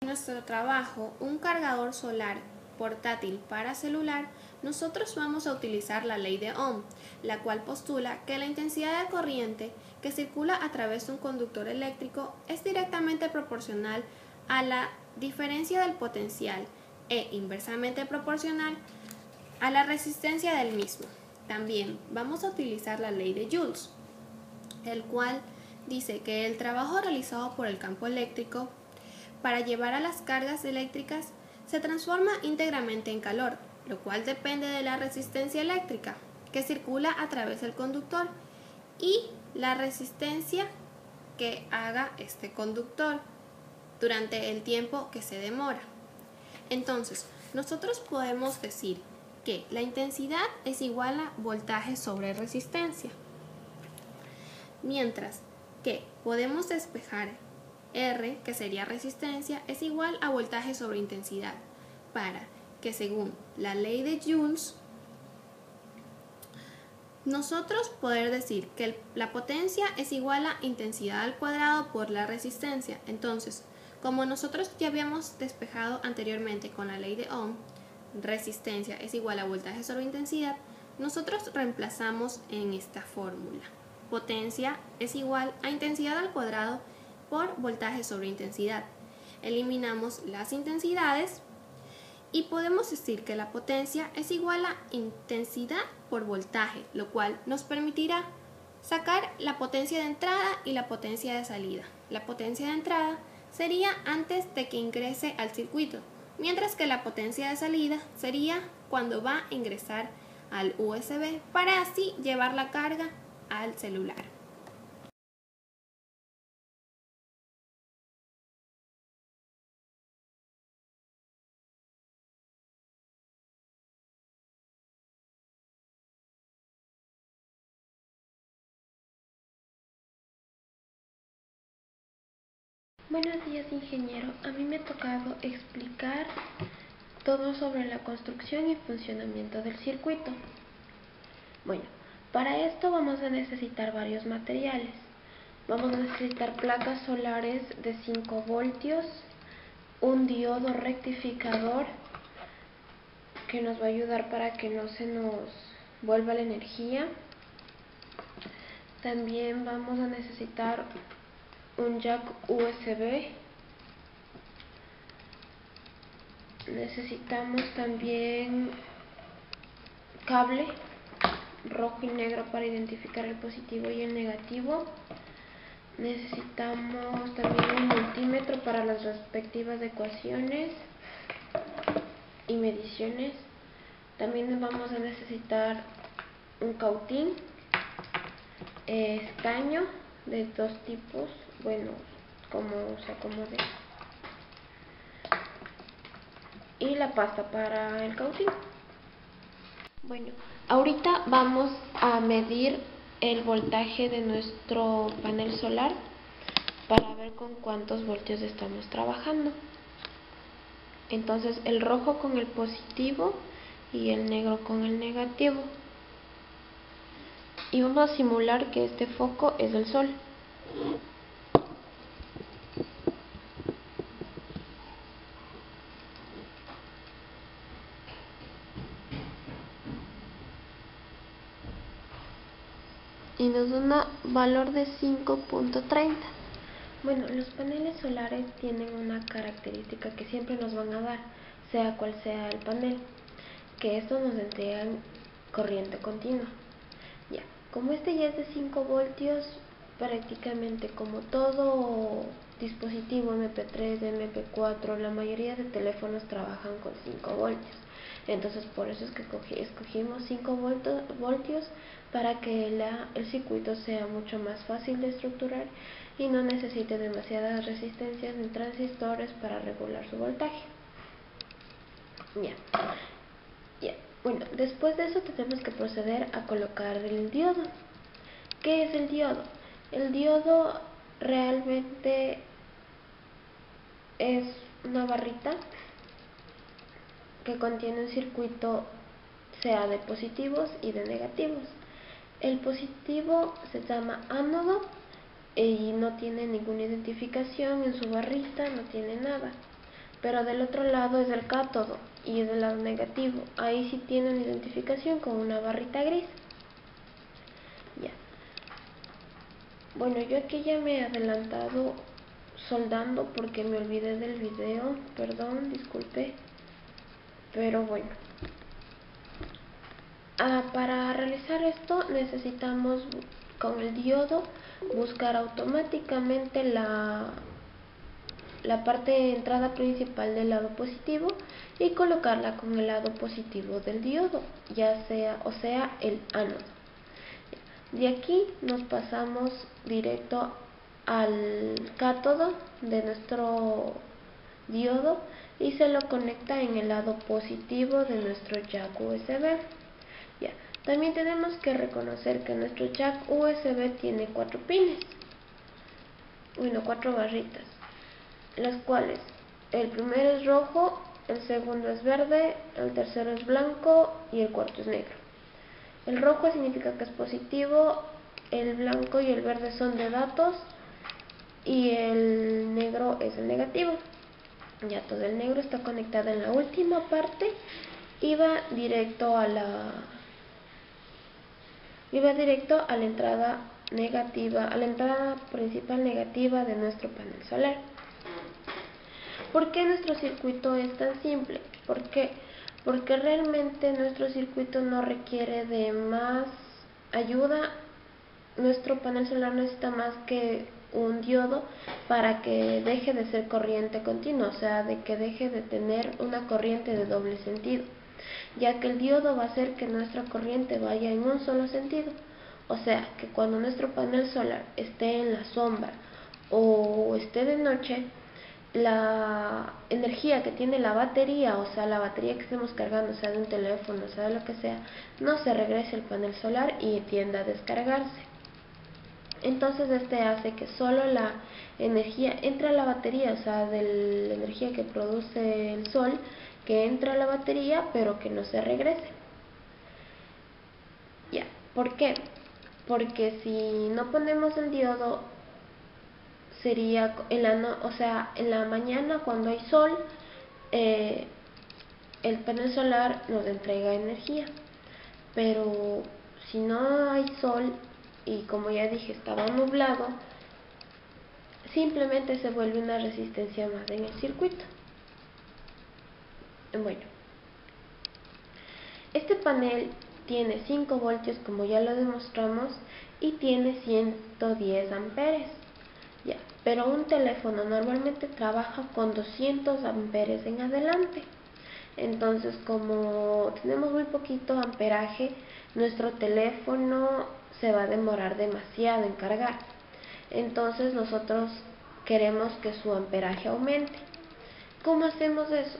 nuestro trabajo un cargador solar portátil para celular, nosotros vamos a utilizar la ley de Ohm, la cual postula que la intensidad de corriente que circula a través de un conductor eléctrico es directamente proporcional a la diferencia del potencial e inversamente proporcional a la resistencia del mismo. También vamos a utilizar la ley de Joules, el cual dice que el trabajo realizado por el campo eléctrico para llevar a las cargas eléctricas se transforma íntegramente en calor, lo cual depende de la resistencia eléctrica que circula a través del conductor y la resistencia que haga este conductor durante el tiempo que se demora. Entonces, nosotros podemos decir que la intensidad es igual a voltaje sobre resistencia, mientras que podemos despejar R, que sería resistencia, es igual a voltaje sobre intensidad, para que según la ley de Joules, nosotros poder decir que la potencia es igual a intensidad al cuadrado por la resistencia. Entonces, como nosotros ya habíamos despejado anteriormente con la ley de Ohm, resistencia es igual a voltaje sobre intensidad, nosotros reemplazamos en esta fórmula. Potencia es igual a intensidad al cuadrado por voltaje sobre intensidad. Eliminamos las intensidades y podemos decir que la potencia es igual a intensidad por voltaje, lo cual nos permitirá sacar la potencia de entrada y la potencia de salida. La potencia de entrada sería antes de que ingrese al circuito, mientras que la potencia de salida sería cuando va a ingresar al USB para así llevar la carga al celular. Buenos días, ingeniero. A mí me ha tocado explicar todo sobre la construcción y funcionamiento del circuito. Bueno, para esto vamos a necesitar varios materiales. Vamos a necesitar placas solares de 5 voltios, un diodo rectificador que nos va a ayudar para que no se nos vuelva la energía. También vamos a necesitar un jack USB. Necesitamos también cable rojo y negro para identificar el positivo y el negativo. Necesitamos también un multímetro para las respectivas ecuaciones y mediciones. También vamos a necesitar un cautín, estaño de 2 tipos, bueno, como se acomode, y la pasta para el cautín. Bueno, ahorita vamos a medir el voltaje de nuestro panel solar para ver con cuántos voltios estamos trabajando. Entonces, el rojo con el positivo y el negro con el negativo. Y vamos a simular que este foco es el sol. Y nos da un valor de 5.30. Bueno, los paneles solares tienen una característica que siempre nos van a dar, sea cual sea el panel, que estos nos entregan corriente continua. Ya, como este ya es de 5 voltios, prácticamente como todo dispositivo MP3, MP4, la mayoría de teléfonos trabajan con 5 voltios. Entonces por eso es que escogimos 5 voltios para que el circuito sea mucho más fácil de estructurar y no necesite demasiadas resistencias ni transistores para regular su voltaje. Ya. Bueno, después de eso tenemos que proceder a colocar el diodo. ¿Qué es el diodo? El diodo realmente es una barrita que contiene un circuito sea de positivos y de negativos. El positivo se llama ánodo y no tiene ninguna identificación en su barrita, no tiene nada. pero del otro lado es el cátodo y es del lado negativo. Ahí sí tiene una identificación con una barrita gris. Ya. Bueno, yo aquí ya me he adelantado soldando porque me olvidé del video, perdón, disculpe, pero bueno. Para realizar esto necesitamos con el diodo buscar automáticamente la parte de entrada principal del lado positivo y colocarla con el lado positivo del diodo, ya sea, el ánodo. De aquí nos pasamos directo al cátodo de nuestro diodo y se lo conecta en el lado positivo de nuestro jack USB. Ya. También tenemos que reconocer que nuestro jack USB tiene 4 pines, 4 barritas, las cuales el primero es rojo, el segundo es verde, el tercero es blanco y el cuarto es negro. El rojo significa que es positivo, el blanco y el verde son de datos y el negro es el negativo. Ya todo el negro está conectado en la última parte y va directo a la entrada negativa, a la entrada principal negativa de nuestro panel solar. ¿Por qué nuestro circuito es tan simple? ¿Por qué? Porque realmente nuestro circuito no requiere de más ayuda. Nuestro panel solar necesita más que un diodo para que deje de ser corriente continua, o sea, de que deje de tener una corriente de doble sentido, ya que el diodo va a hacer que nuestra corriente vaya en un solo sentido. O sea, que cuando nuestro panel solar esté en la sombra o esté de noche, la energía que tiene la batería, o sea, la batería que estemos cargando, sea de un teléfono, sea de lo que sea, no se regrese al panel solar y tienda a descargarse. Entonces este hace que solo la energía entre a la batería, o sea, de la energía que produce el sol, que entra a la batería, pero que no se regrese. Ya, ¿por qué? Porque si no ponemos el diodo, sería en la mañana cuando hay sol, el panel solar nos entrega energía, pero si no hay sol y como ya dije estaba nublado, simplemente se vuelve una resistencia más en el circuito. Bueno, este panel tiene 5 voltios como ya lo demostramos y tiene 110 amperes. Ya, pero un teléfono normalmente trabaja con 200 amperes en adelante. Entonces, como tenemos muy poquito amperaje, nuestro teléfono se va a demorar demasiado en cargar. Entonces nosotros queremos que su amperaje aumente. ¿Cómo hacemos eso?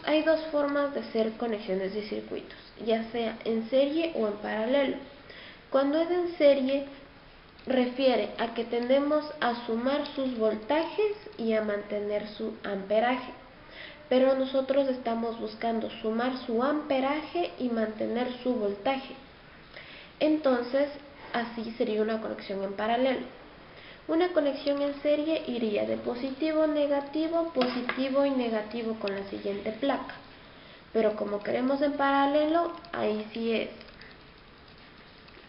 Hay dos formas de hacer conexiones de circuitos, ya sea en serie o en paralelo. Cuando es en serie, refiere a que tendemos a sumar sus voltajes y a mantener su amperaje. Pero nosotros estamos buscando sumar su amperaje y mantener su voltaje. Entonces, así sería una conexión en paralelo. Una conexión en serie iría de positivo, negativo y negativo con la siguiente placa. Pero como queremos en paralelo, ahí sí es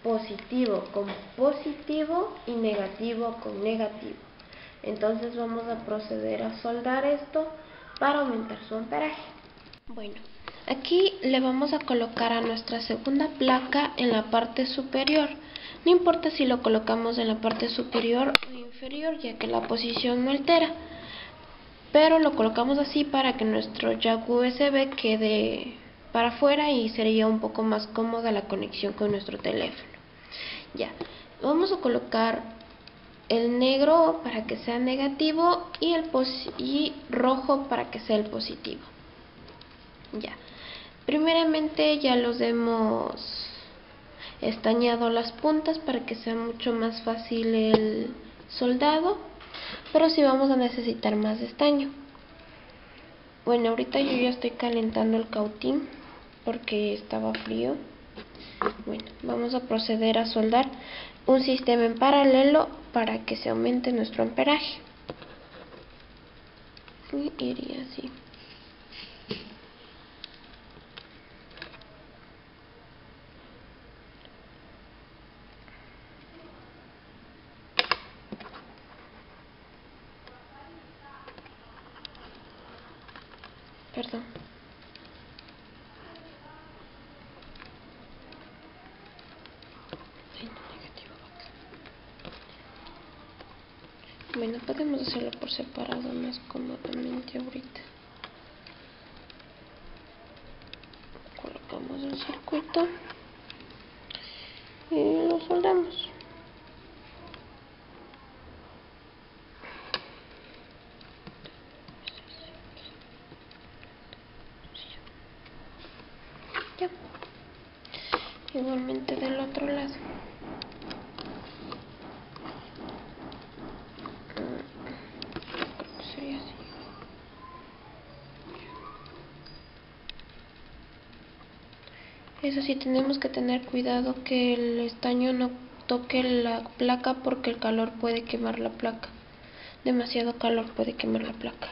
positivo con positivo y negativo con negativo. Entonces vamos a proceder a soldar esto para aumentar su amperaje. Bueno, aquí le vamos a colocar a nuestra segunda placa en la parte superior. No importa si lo colocamos en la parte superior o inferior, ya que la posición no altera, pero lo colocamos así para que nuestro jack USB quede para afuera y sería un poco más cómoda la conexión con nuestro teléfono. Ya, vamos a colocar el negro para que sea negativo y rojo para que sea el positivo. Ya, primeramente ya los hemos estañado las puntas para que sea mucho más fácil el soldado, pero sí vamos a necesitar más estaño. Bueno, ahorita yo ya estoy calentando el cautín porque estaba frío. Bueno, vamos a proceder a soldar un sistema en paralelo para que se aumente nuestro amperaje. y iría así. Perdón. Bueno, podemos hacerlo por separado más cómodamente ahorita. Colocamos el circuito y lo soldamos. Ya. Igualmente del otro lado. Sería así. Eso sí, tenemos que tener cuidado que el estaño no toque la placa porque el calor puede quemar la placa. Demasiado calor puede quemar la placa.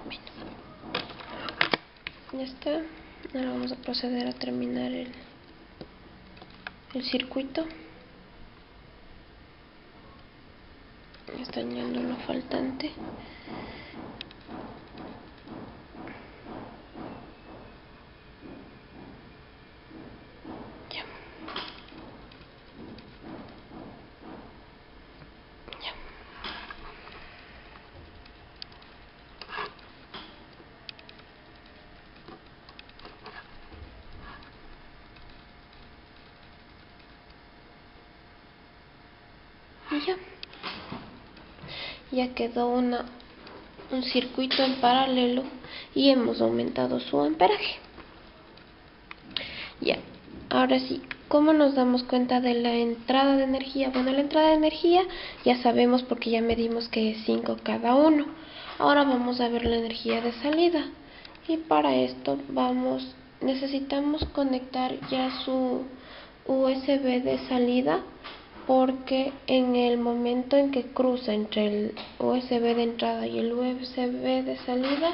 Bueno, ya está. Ahora vamos a proceder a terminar el circuito. Está añadiendo lo faltante. Ya. Ya. Y ya. Ya quedó un circuito en paralelo y hemos aumentado su amperaje. Ya, ahora sí, ¿cómo nos damos cuenta de la entrada de energía? Bueno, la entrada de energía ya sabemos porque ya medimos que es 5 cada uno. Ahora vamos a ver la energía de salida. Y para esto necesitamos conectar ya su USB de salida, porque en el momento en que cruza entre el USB de entrada y el USB de salida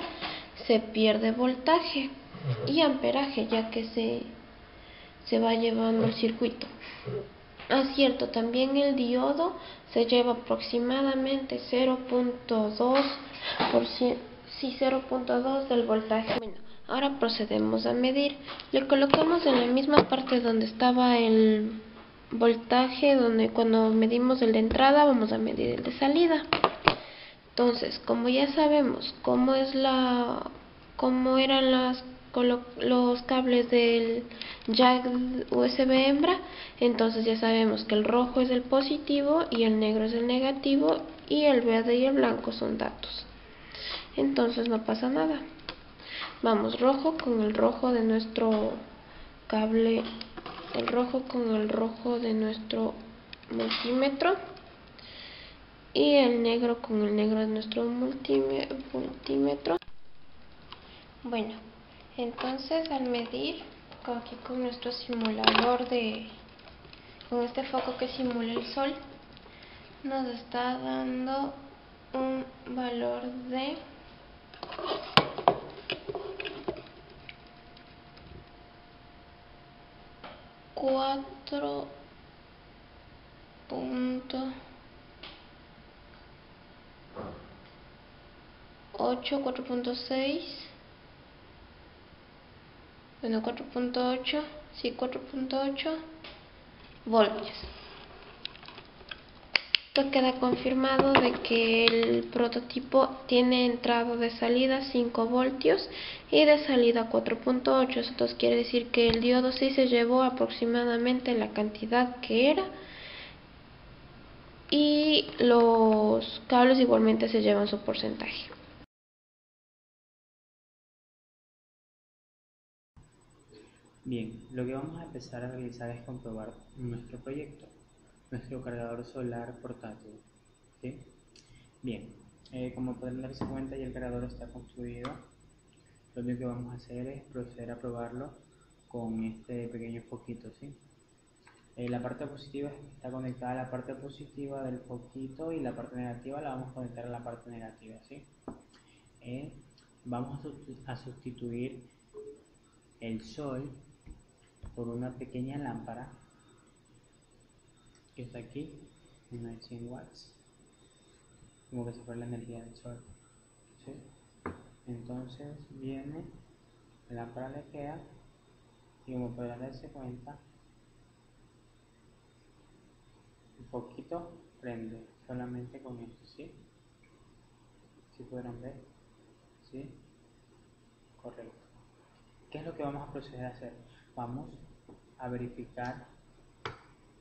se pierde voltaje y amperaje, ya que se va llevando el circuito. Cierto, también el diodo se lleva aproximadamente 0.2 del voltaje. Bueno, ahora procedemos a medir. Le colocamos en la misma parte donde estaba el voltaje, donde cuando medimos el de entrada vamos a medir el de salida. Entonces, como ya sabemos cómo eran los cables del jack USB hembra, entonces ya sabemos que el rojo es el positivo y el negro es el negativo y el verde y el blanco son datos. Entonces no pasa nada. Vamos, rojo con el rojo de nuestro cable, el rojo con el rojo de nuestro multímetro y el negro con el negro de nuestro multímetro. Bueno, entonces al medir aquí con nuestro simulador con este foco que simula el sol, nos está dando un valor de 4.8, 4.6, bueno, 4.8, sí, 4.8 voltios. Esto queda confirmado de que el prototipo tiene entrada de salida 5 voltios y de salida 4.8. Esto quiere decir que el diodo sí se llevó aproximadamente la cantidad que era, y los cables igualmente se llevan su porcentaje. Bien, lo que vamos a empezar a realizar es comprobar nuestro proyecto, nuestro cargador solar portátil. ¿Sí? Bien, como pueden darse cuenta, ya el cargador está construido. Lo único que vamos a hacer es proceder a probarlo con este pequeño foquito, ¿sí? La parte positiva está conectada a la parte positiva del foquito y la parte negativa la vamos a conectar a la parte negativa, ¿sí? Vamos a sustituir el sol por una pequeña lámpara que está aquí, una de 100 watts, como que se fue la energía del sol, ¿sí? Entonces viene, la lámpara le queda y como podrán darse cuenta, un poquito prende solamente con esto, ¿sí? ¿Sí podrán ver? ¿Sí? Correcto. ¿Qué es lo que vamos a proceder a hacer? Vamos a verificar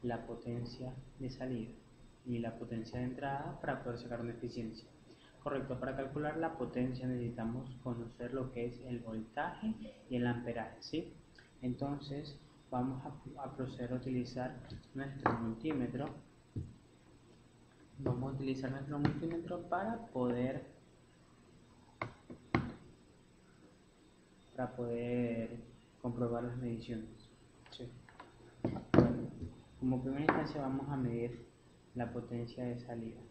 la potencia de salida y la potencia de entrada para poder sacar una eficiencia. Correcto, para calcular la potencia necesitamos conocer lo que es el voltaje y el amperaje, ¿sí? Entonces vamos a proceder a utilizar nuestro multímetro. Vamos a utilizar nuestro multímetro para poder comprobar las mediciones, ¿sí? Bueno, como primera instancia vamos a medir la potencia de salida.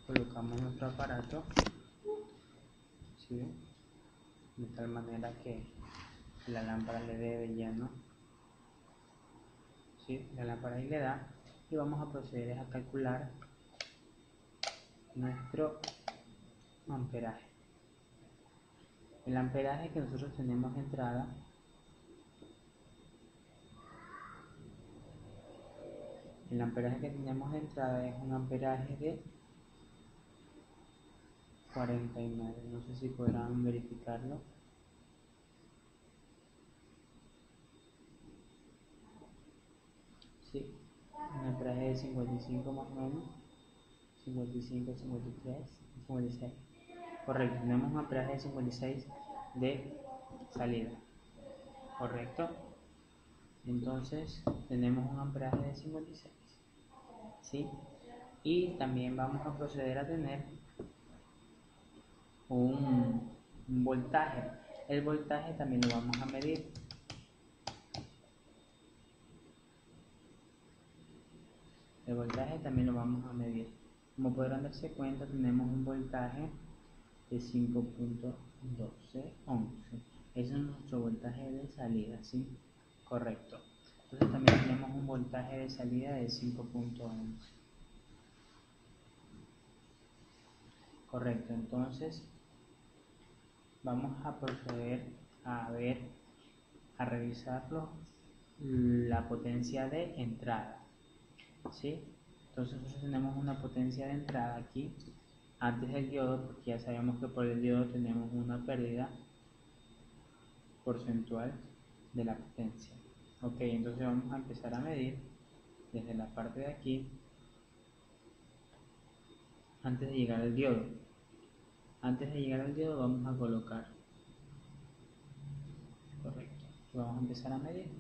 Colocamos nuestro aparato, ¿sí? De tal manera que la lámpara le dé de lleno, ¿sí? La lámpara ahí le da, y vamos a proceder a calcular nuestro amperaje. El amperaje que nosotros tenemos de entrada es un amperaje de 49, no sé si podrán verificarlo. Sí, un amperaje de 55 más o menos, 55, 53, 56. Correcto, tenemos un amperaje de 56 de salida. Correcto. Entonces tenemos un amperaje de 56, ¿sí? Y también vamos a proceder a tener un voltaje. El voltaje también lo vamos a medir. Como podrán darse cuenta, tenemos un voltaje de 5.12 ohms. Ese es nuestro voltaje de salida, ¿sí? Correcto. Entonces también tenemos un voltaje de salida de 5.11. Correcto, entonces vamos a proceder a revisarlo, la potencia de entrada, ¿sí? Entonces nosotros tenemos una potencia de entrada aquí antes del diodo, porque ya sabemos que por el diodo tenemos una pérdida porcentual de la potencia. Ok, entonces vamos a empezar a medir desde la parte de aquí antes de llegar al diodo. Antes de llegar al diodo vamos a colocar, correcto, y vamos a empezar a medir.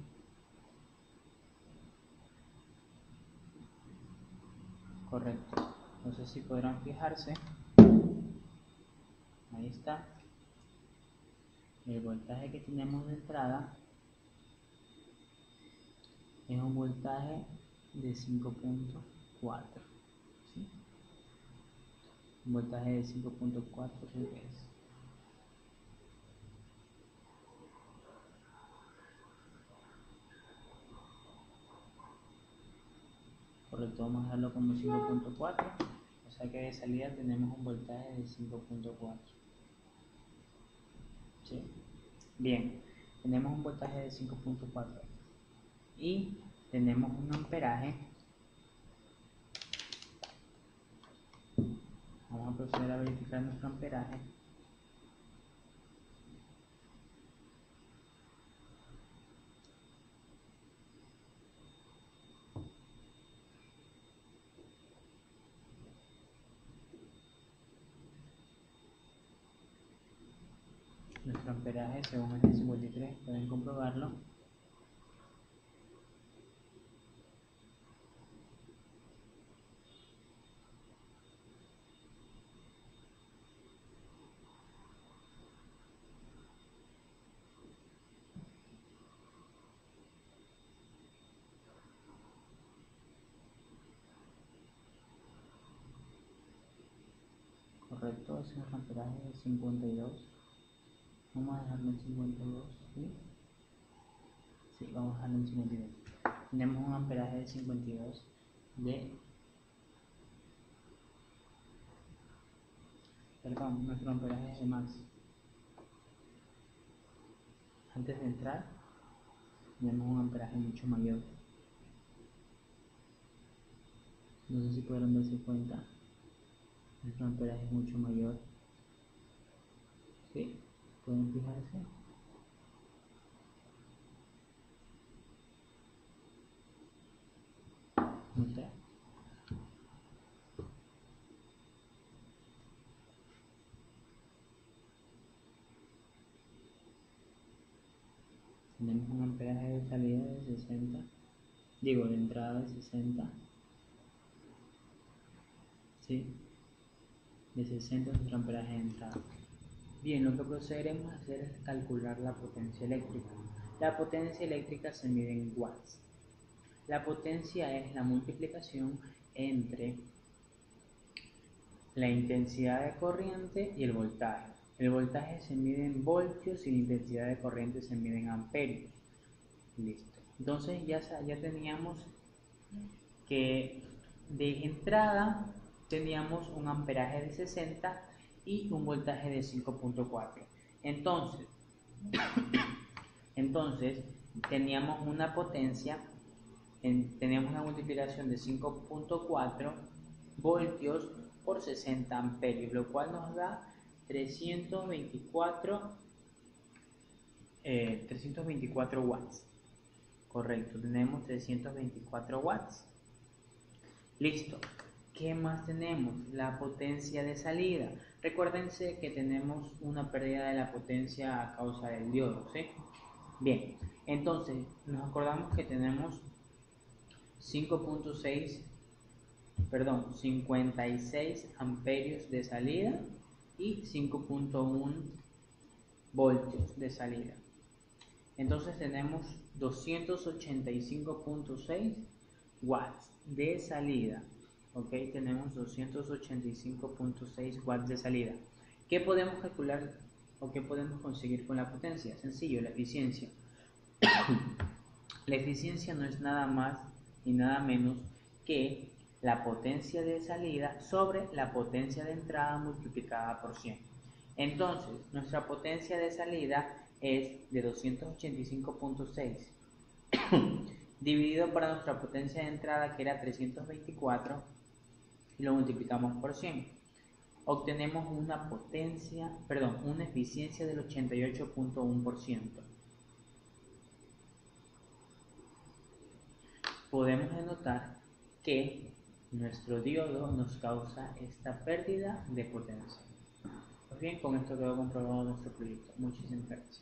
Correcto, entonces si podrán fijarse, ahí está, el voltaje que tenemos de entrada es un voltaje de 5.4, ¿sí? Un voltaje de 5.4 creo que es. Correcto, vamos a dejarlo como 5.4, o sea que de salida tenemos un voltaje de 5.4. ¿Sí? Bien, tenemos un voltaje de 5.4 y tenemos un amperaje. Vamos a proceder a verificar nuestro amperaje. nuestro amperaje según el 53, pueden comprobarlo. Correcto, ese es el amperaje de 52. Vamos a dejarlo en 52, ¿sí? Sí, vamos a dejarlo en 52. Tenemos un amperaje de 52 nuestro amperaje es de max. Antes de entrar, tenemos un amperaje mucho mayor. No sé si pudieron darse cuenta. Nuestro amperaje es mucho mayor. ¿Sí? ¿Pueden fijarse? No sé. Tenemos un amperaje de salida de 60. Digo, de entrada de 60. ¿Sí? De 60 es nuestro amperaje de entrada. Bien, lo que procederemos a hacer es calcular la potencia eléctrica. La potencia eléctrica se mide en watts. La potencia es la multiplicación entre la intensidad de corriente y el voltaje. El voltaje se mide en voltios y la intensidad de corriente se mide en amperios. Listo. Entonces ya teníamos que de entrada teníamos un amperaje de 60 y un voltaje de 5.4. Entonces teníamos una potencia, teníamos una multiplicación de 5.4 voltios por 60 amperios, lo cual nos da 324 watts. Correcto, tenemos 324 watts. Listo. ¿Qué más tenemos? La potencia de salida. Recuérdense que tenemos una pérdida de la potencia a causa del diodo, ¿sí? Bien, entonces nos acordamos que tenemos 56 amperios de salida y 5.1 voltios de salida. Entonces tenemos 285.6 watts de salida. Ok, tenemos 285.6 watts de salida. ¿Qué podemos calcular o qué podemos conseguir con la potencia? Sencillo, la eficiencia. La eficiencia no es nada más y nada menos que la potencia de salida sobre la potencia de entrada multiplicada por 100. Entonces, nuestra potencia de salida es de 285.6 dividido para nuestra potencia de entrada, que era 324, y lo multiplicamos por 100. Obtenemos una eficiencia del 88.1%. Podemos denotar que nuestro diodo nos causa esta pérdida de potencia. Pues bien, con esto quedó comprobado nuestro proyecto. Muchísimas gracias.